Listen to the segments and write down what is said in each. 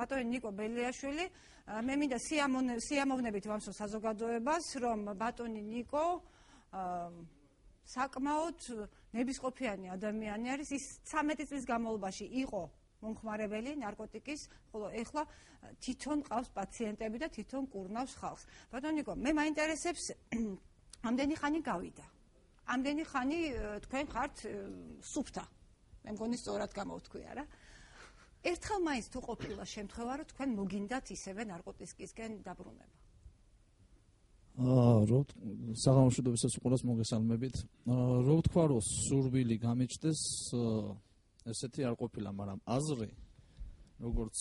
ბატონი ნიკო ბელიაშვილი, მე მინდა სიამოვნებით ვამსო საზოგადოებას, რომ ბატონი ნიკო საკმაოდ ნებისყოფიანი ადამიანი არის, ის 13 წლის განმავლობაში იყო მომხმარებელი ნარკოტიკის, ხოლო ეხლა თვითონ ყავს პაციენტები და თვითონ კურნავს ხალხს. ბატონი ნიკო, მე მაინტერესებს ამდენი ხანი გავიდა. ამდენი ხანი თქვენ ხართ სუფთა. მე მგონი სწორად გამოვთქვია რა. ერთხელ მაინც თუ ყოფილა შემთხვევა, რომ თქვენ მოგინდათ ისევე ნარკოტიკისკენ დაბრუნება? საღამოშვიდობისას უყურებს მოგესალმებით. რო ვთქვა, რომ სურვილი გამიჩნდეს, ესეთი არ ყოფილა, მაგრამ აზრი, როგორც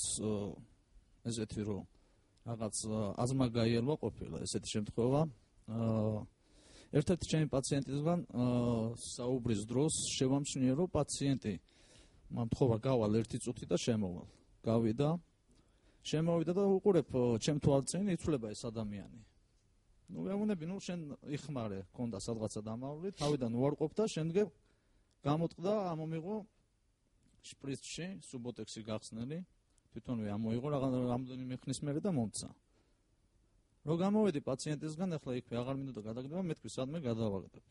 ესეთი რომ რაღაც აზმა გაიელვა ყოფილა ესეთი შემთხვევა. ერთ-ერთი ჩემი პაციენტისგან საუბრის დროს შევამჩნია, რომ პაციენტი მომთხოვა გავალ 1 წუთი და შემოვიდა და უყურებ ჩემ თვალწინ იცვლება ეს ადამიანი. ვეუბნები, შენ იხმარე, ქონდა სადღაცა დამავლი, თავიდან უარყოფ და შემდგომ გამოწყდა, ამომიღო შპრიცში სუბოტექსი გახსნელი, თვითონვე ამოიღო რამდენიმე ხნის მერე და მომცა. რო გამოვედი პაციენტისგან, ახლა იქვე აღარ მინდოდა გადაგდება, მეთქვი სადმე გადავაგდებ.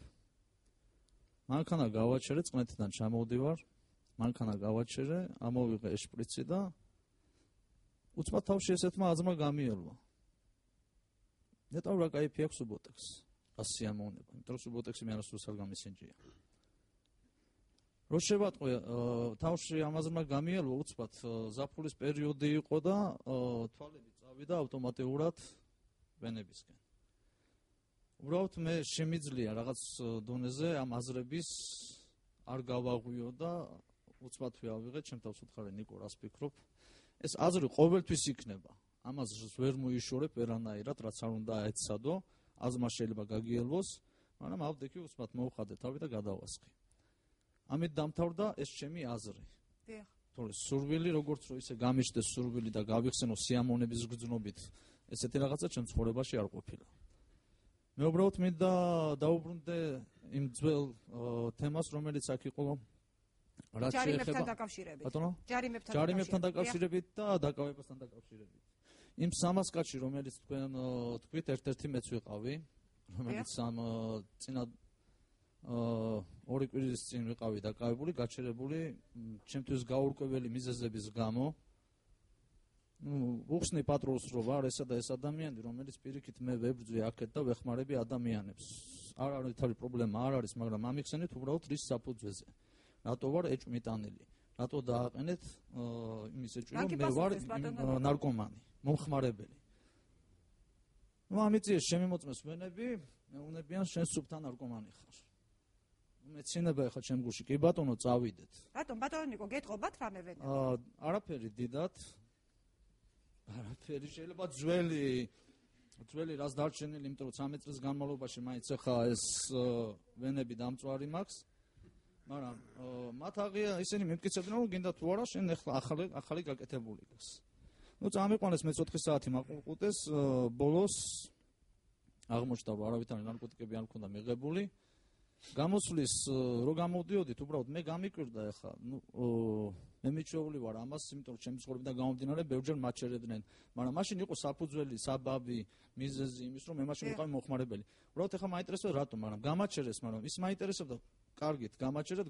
მანქანა გავაჩერე, წყნეთიდან ჩამოვდივარ, მანქანა გავაჩერე, ამოვიღე შპრიცი და უცბად თავში ესეთმა აზმა გამიელვა. ნეტავ რა кайფი აქვს სუბოტექსს. ასიამოვნება, იმიტომ რომ სუბოტექსი მე არასდროს არ გამისინჯია. რო შევატყვე, თავში ამაზმა გამიელვა უცბად ზაფხულის პერიოდი იყო და თვალები წავიდა ავტომატურად ვენებისკენ. უბრალოდ მე შემიძლია რაღაც დონეზე ამ აზრების არ გავაღვიო და უცბად ვიავიღე, ჩემ თავს უთხარი, ნიკო, რას ფიქრობ? ეს აზრი ყოველთვის იქნება. ამას ვერ მოიშორებ ვერანაირად, რაც არ უნდა აეცადო, აზმა შეიძლება გაგიელვოს, მაგრამ ავდექი უცბად მოვხადე თავი და გადავასხი. ამით დამთავრდა ეს ჩემი აზრი. დიახ. თორე სურვილი, როგორც რომ ისე გამიჩნდეს სურვილი და გავიხსენო სიამოვნების გრძნობით, ესეთი რაღაცა ჩემ ცხოვრებაში არ ყოფილა. მე უბრალოდ მინდა დაუბრუნდე იმ ძველ თემას, რომელიც აქ იყო, რაც ჯარიმებთან დაკავშირებით. ბატონო? ჯარიმებთან დაკავშირებით და დაკავებასთან დაკავშირებით. იმ 300 კაცში, რომელიც თქვენ თქვით, ერთ-ერთი მეც ვიყავი, რომელიც ამ წინა 2 კვირის წინ ვიყავი დაკავებული, გაჩერებული ჩემთვის გაურკვეველი მიზეზების გამო. უხსნი პატრულს რომ ვარ ესა და ეს ადამიანი, რომელიც პირიქით მე ვებრძვი აქეთ და ვეხმარები ადამიანებს. არ არის თავი პრობლემა, არ არის, მაგრამ ამიხსენით უბრალოდ რის საფუძვეზე. რატო ვარ ეჭვმიტანილი? რატო დააყენეთ იმის ეჭვი, რომ მე ვარ ნარკომანი, მომხმარებელი. ამიწიეს შემიმოწმეს ვენები, მეუნებიან შენ სუფთა ნარკომანი ხარ. მეცინება ეხლა ჩემ გულში, კი ბატონო, წავიდეთ. რატომ ბატონო ნიკო, გეტყობათ რამე ვენები? არაფერი დიდად. არაფერი, შეიძლება ძველი რას დარჩენილი, იმიტომ რომ 13 წლის განმავლობაში მაინც ახლა ეს ვენები დამწვარი მაქვს. მაგრამ მათ ისინი მიმტკიცებდნენ, რომ გინდა თუ არა, შენ ახლა ახალი გაკეთებული გქს. წამიყვანეს მე 4 საათი მაყურყუტეს, ბოლოს აღმოჩნდა, რომ არავითარი ნარკოტიკები არ მქონდა მიღებული. გამოსვლის რო გამოვდიოდით, უბრალოდ მე გამიკვირდა ახლა, მე მიჩვეული ვარ ამას, იმიტომ რომ ჩემი ცხოვრებიდან გამომდინარე, ბევრჯერ მაჩერებდნენ, მაგრამ მაშინ იყო საფუძველი, საბაბი, მიზეზი იმის, რომ მე მაშინ ვიყავი მომხმარებელი. უბრალოდ ახლა მაინტერესებდა რატომ, მაგრამ გამაჩერეს, მაგრამ ის მაინტერესებდა, კარგით, გამაჩერეთ,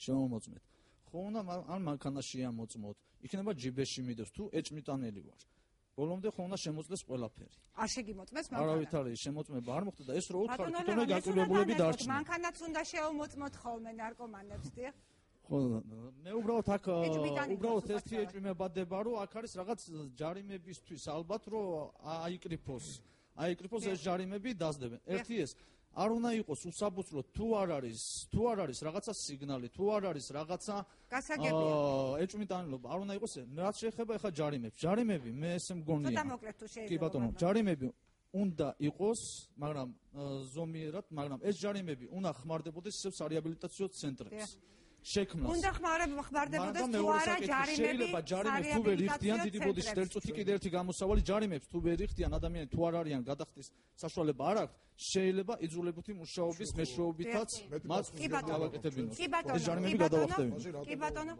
შემომოწმეთ. ხო უნდა ან მანქანაში ამოწმოთ, იქნება ჯიბეში მიდევს, თუ ეჭმიტანელი ვარ. ბოლომდე ხო უნდა შემოწმდეს ყველაფერი. არ შეგიმოწმეს მანქანა? არავითარი შემოწმება არ მოხდა და ეს რო უთხარ, თვითონვე გაკვირვებულები დარჩნენ. მანქანაც უნდა შეუმოწმოთ ხოლმე ნარკომანებს, დიახ? ხო, მე უბრალოდ ერთი ეჭვმებადება, რომ აქ არის რაღაც ჯარიმებისთვის ალბათ, რომ აიკრიფოს ეს ჯარიმები დასდებენ. ერთი ეს არ უნდა იყოს უსაბუთრო, თუ არ არის რაღაცა სიგნალი, თუ არ არის რაღაცა ეჭვმიტანილობა, არ უნდა იყოს. რაც შეეხება ახლა ჯარიმებს. ჯარიმები მე ესე მგონია. ცოტა მოკლედ თუ შეიძლება. კი ბატონო, ჯარიმები უნდა იყოს, მაგრამ ზომიერად, მაგრამ ეს ჯარიმები უნდა ხმარდებოდეს ისევ სარეაბილიტაციო ცენტრებს. შექმნას. უნდა ხმარდებოდეს თუ არა ჯარიმები. შეიძლება ჯარიმებს თუ ვერ იხდიან, დიდი ბოდიში 1 წუთი კიდე ერთი გამოსავალი, ჯარიმებს თუ ვერ იხდიან, ადამიანები თუ არ არიან გადახდის საშუალება არ აქვს, შეიძლება იძულებითი მუშაობის მეშვეობითაც მათ გავაკეთებინოს. ეს ჯარიმები გადავახტევინოს. კი ბატონო.